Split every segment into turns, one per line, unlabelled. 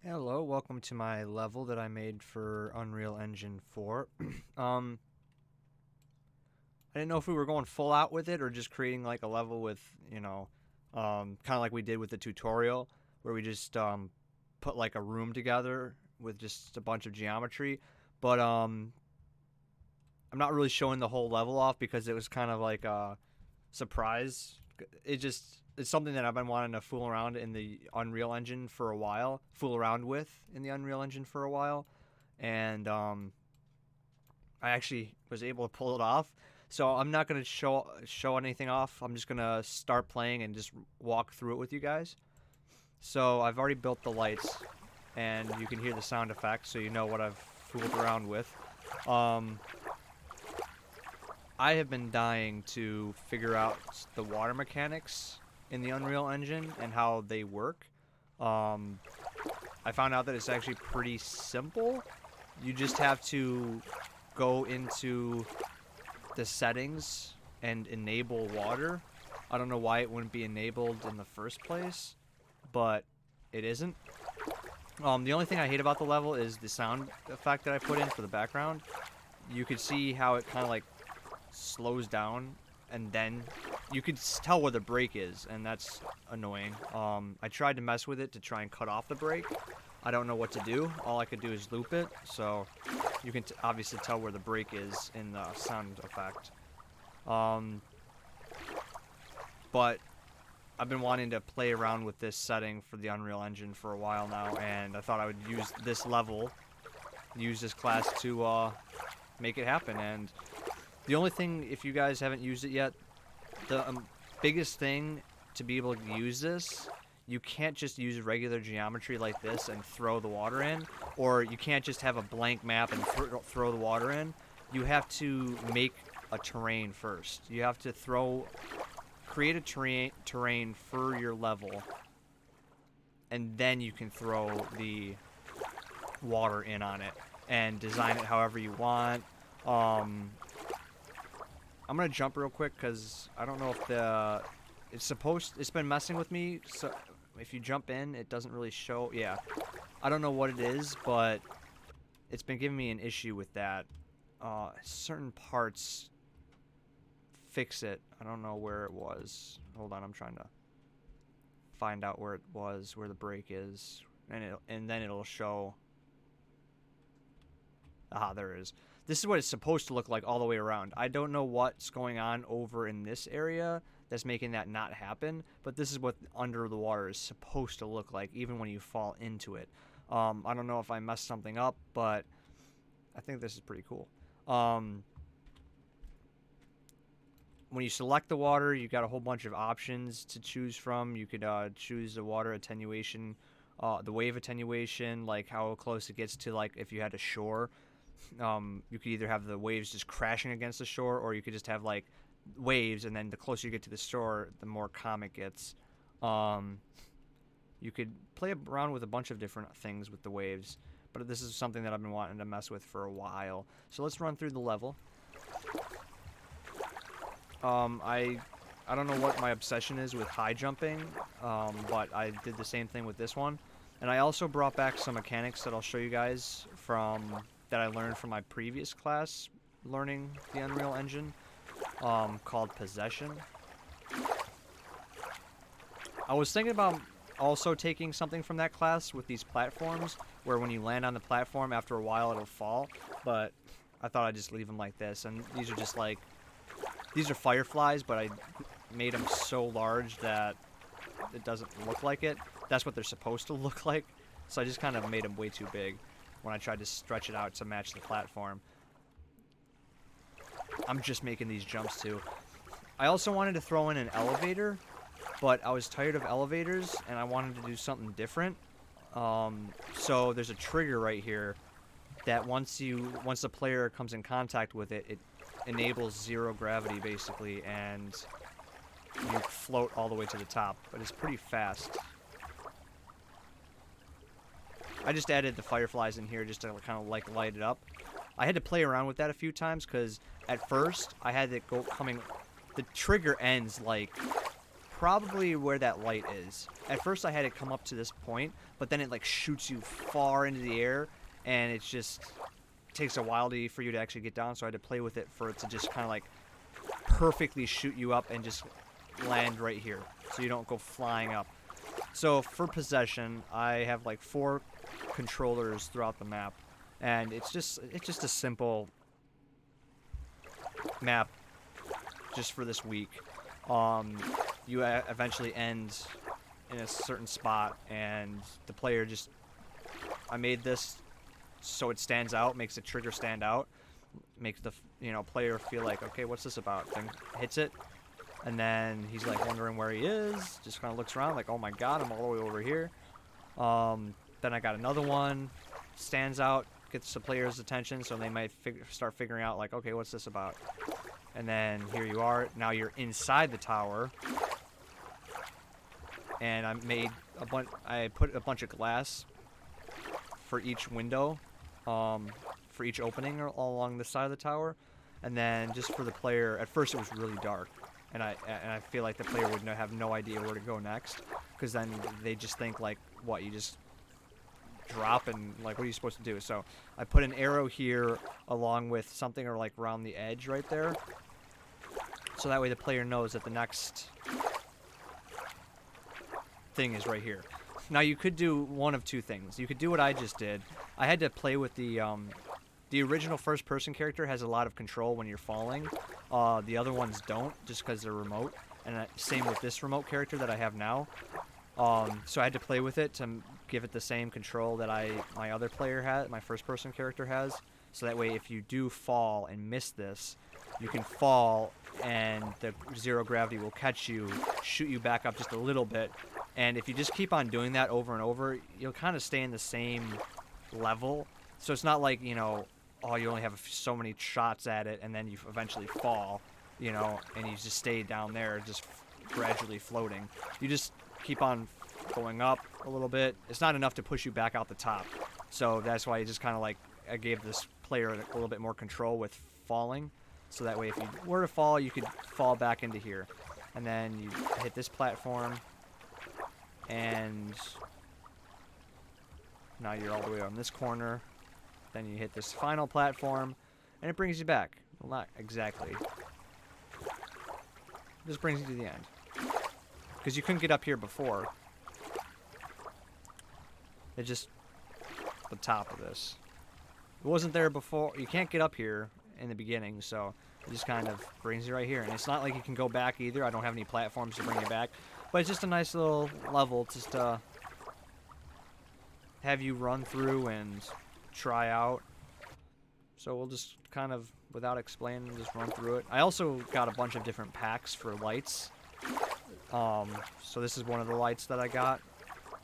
Hello, welcome to my level that I made for Unreal Engine 4. I didn't know if we were going full out with it or just creating like a level with, kind of like we did with the tutorial where we just put like a room together with just a bunch of geometry. But I'm not really showing the whole level off because it was kind of like a surprise. It's something that I've been wanting to fool around in the Unreal Engine for a while, fool around with in the Unreal Engine for a while, and I actually was able to pull it off. So I'm not gonna show anything off. I'm just gonna start playing and just walk through it with you guys. So I've already built the lights, and you can hear the sound effects, so you know what I've fooled around with. Um, I have been dying to figure out the water mechanics in the Unreal Engine and how they work. Um, I found out that it's actually pretty simple. You just have to go into the settings and enable water. I don't know why it wouldn't be enabled in the first place, but it isn't. The only thing I hate about the level is the sound effect that I put in for the background. You could see how it kind of like slows down, and then you could tell where the break is, and that's annoying. I tried to mess with it to try and cut off the break. I don't know what to do. All I could do is loop it, so you can obviously tell where the break is in the sound effect. Um, but I've been wanting to play around with this setting for the Unreal Engine for a while now, and I thought I would use this level, use this class to make it happen. And the only thing, if you guys haven't used it yet, the biggest thing to be able to use this, you can't just use regular geometry like this and throw the water in, or you can't just have a blank map and throw the water in. You have to make a terrain first. You have to create a terrain for your level, and then you can throw the water in on it and design it however you want. I'm gonna jump real quick because I don't know if it's been messing with me. So if you jump in, it doesn't really show. Yeah, I don't know what it is, but it's been giving me an issue with that. Certain parts fix it. I don't know where it was. Hold on, I'm trying to find out where it was, where the break is, and then it'll show. Aha, there it is. This is what it's supposed to look like all the way around. I don't know what's going on over in this area that's making that not happen, but this is what under the water is supposed to look like, even when you fall into it. I don't know if I messed something up, but I think this is pretty cool. When you select the water, you got a whole bunch of options to choose from. You could choose the water attenuation, the wave attenuation, like how close it gets to, like if you had a shore. You could either have the waves just crashing against the shore, or you could just have like waves, and then the closer you get to the shore, the more calm it gets. You could play around with a bunch of different things with the waves, but this is something that I've been wanting to mess with for a while. So let's run through the level. I don't know what my obsession is with high jumping, but I did the same thing with this one. And I also brought back some mechanics that I'll show you guys that I learned from my previous class learning the Unreal Engine, called Possession. I was thinking about also taking something from that class with these platforms, where when you land on the platform, after a while it'll fall, but I thought I'd just leave them like this. And these are just like, these are fireflies, but I made them so large that it doesn't look like it. That's what they're supposed to look like. So I just kind of made them way too big when I tried to stretch it out to match the platform. I'm just making these jumps too. I also wanted to throw in an elevator, but I was tired of elevators and I wanted to do something different. So there's a trigger right here that once the player comes in contact with it, it enables zero gravity basically, and you float all the way to the top, but it's pretty fast. I just added the fireflies in here just to kind of like light it up. I had to play around with that a few times because at first I had it the trigger ends like probably where that light is. At first I had it come up to this point, but then it like shoots you far into the air, and it just takes a while for you to actually get down, so I had to play with it for it to just kind of like perfectly shoot you up and just land right here, so you don't go flying up. So for possession, I have like 4 controllers throughout the map, and it's just a simple map just for this week. You eventually end in a certain spot, and the player just, I made this so it stands out, makes the trigger stand out, makes the player feel like, okay, what's this about? Then hits it, and then he's like wondering where he is, just kind of looks around like, oh my god, I'm all the way over here. Then I got another one, stands out, gets the player's attention, so they might start figuring out like, okay, what's this about? And then here you are, now you're inside the tower, and I put a bunch of glass for each window, for each opening all along the side of the tower, and then just for the player, at first it was really dark, and I feel like the player would have no idea where to go next, because then they just think like, what, you just drop and like, what are you supposed to do? So I put an arrow here along with something or like around the edge right there, so that way the player knows that the next thing is right here. Now you could do one of 2 things. You could do what I just did. I had to play with the original first-person character has a lot of control when you're falling. The other ones don't, just because they're remote. And same with this remote character that I have now. So I had to play with it to give it the same control that my other player had, my first-person character has. So that way, if you do fall and miss this, you can fall, and the zero gravity will catch you, shoot you back up just a little bit. And if you just keep on doing that over and over, you'll kind of stay in the same level. So it's not like, oh, you only have so many shots at it, and then you eventually fall, and you just stay down there, just gradually floating. You just keep on going up a little bit. It's not enough to push you back out the top. So that's why you just kind of like, I gave this player a little bit more control with falling. So that way if you were to fall, you could fall back into here. And then you hit this platform, and now you're all the way on this corner. Then you hit this final platform, and it brings you back. Well, not exactly. This brings you to the end. Because you couldn't get up here before. It's just the top of this. It wasn't there before. You can't get up here in the beginning, so it just kind of brings you right here. And it's not like you can go back either. I don't have any platforms to bring you back. But it's just a nice little level just to have you run through and try out. So we'll just kind of, without explaining, just run through it. I also got a bunch of different packs for lights. So this is one of the lights that I got,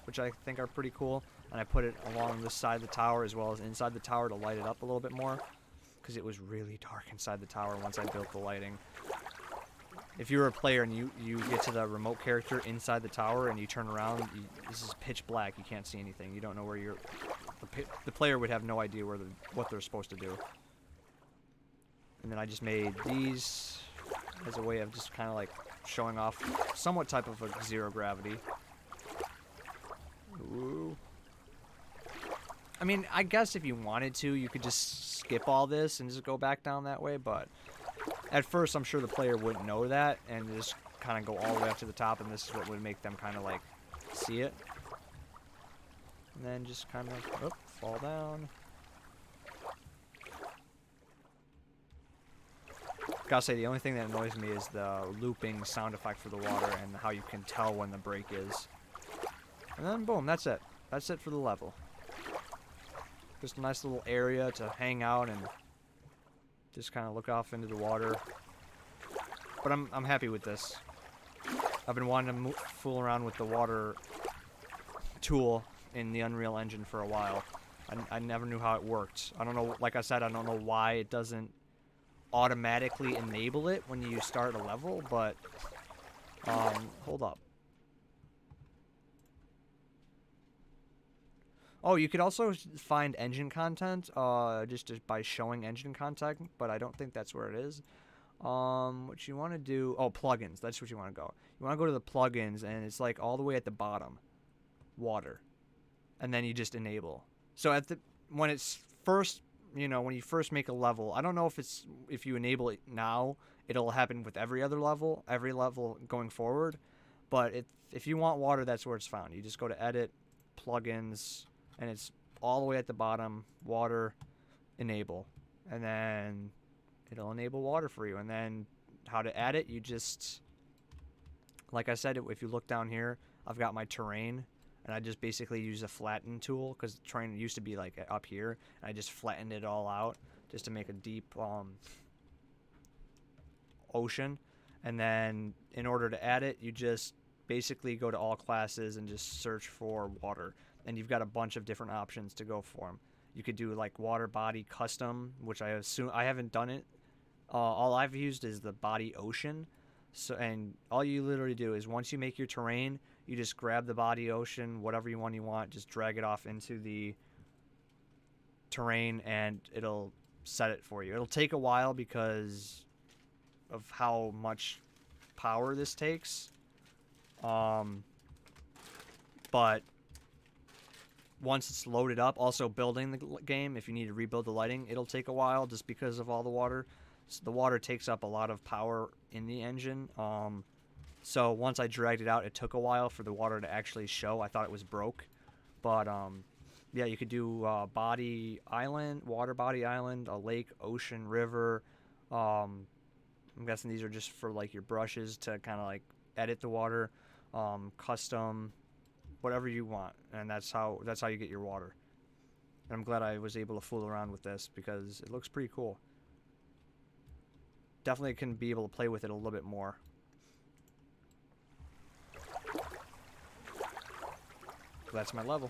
which I think are pretty cool. And I put it along this side of the tower as well as inside the tower to light it up a little bit more, because it was really dark inside the tower once I built the lighting. If you're a player and you get to the remote character inside the tower and you turn around, this is pitch black. You can't see anything. You don't know where you're... The player would have no idea what they're supposed to do. And then I just made these as a way of just kind of like showing off somewhat type of a zero gravity. Ooh. I mean, I guess if you wanted to, you could just skip all this and just go back down that way, but at first I'm sure the player wouldn't know that and just kind of go all the way up to the top, and this is what would make them kind of like see it. And then just kind of fall down. Gotta say, the only thing that annoys me is the looping sound effect for the water and how you can tell when the break is. And then boom, that's it. That's it for the level. Just a nice little area to hang out and just kind of look off into the water. But I'm happy with this. I've been wanting to fool around with the water tool in the Unreal Engine for a while. I never knew how it worked. I don't know, like I said, I don't know why it doesn't automatically enable it when you start a level, but hold up. Oh, you could also find engine content just by showing engine content, but I don't think that's where it is. What you want to do? Oh, plugins. That's what you want to go. You want to go to the plugins, and it's like all the way at the bottom, water, and then you just enable. So when it's first, when you first make a level, I don't know if you enable it now, it'll happen with every level going forward. But if you want water, that's where it's found. You just go to edit, plugins, and it's all the way at the bottom, water, enable, and then it'll enable water for you. And then how to add it, you just, like I said, if you look down here, I've got my terrain, and I just basically use a flatten tool because the terrain used to be like up here, and I just flattened it all out just to make a deep ocean. And then in order to add it, you just basically go to all classes and just search for water, and you've got a bunch of different options to go for them. You could do like water body custom, which I assume I haven't done it. All I've used is the body ocean. So, and all you literally do is once you make your terrain, you just grab the body ocean, whatever you want, just drag it off into the terrain, and it'll set it for you. It'll take a while because of how much power this takes. But once it's loaded up, also building the game, if you need to rebuild the lighting, it'll take a while just because of all the water. So the water takes up a lot of power in the engine. So once I dragged it out, it took a while for the water to actually show. I thought it was broke. But yeah, you could do body island, water body island, a lake, ocean, river. I'm guessing these are just for like your brushes to kind of like edit the water. Custom, whatever you want, and that's how you get your water. And I'm glad I was able to fool around with this because it looks pretty cool. Definitely can be able to play with it a little bit more. That's my level.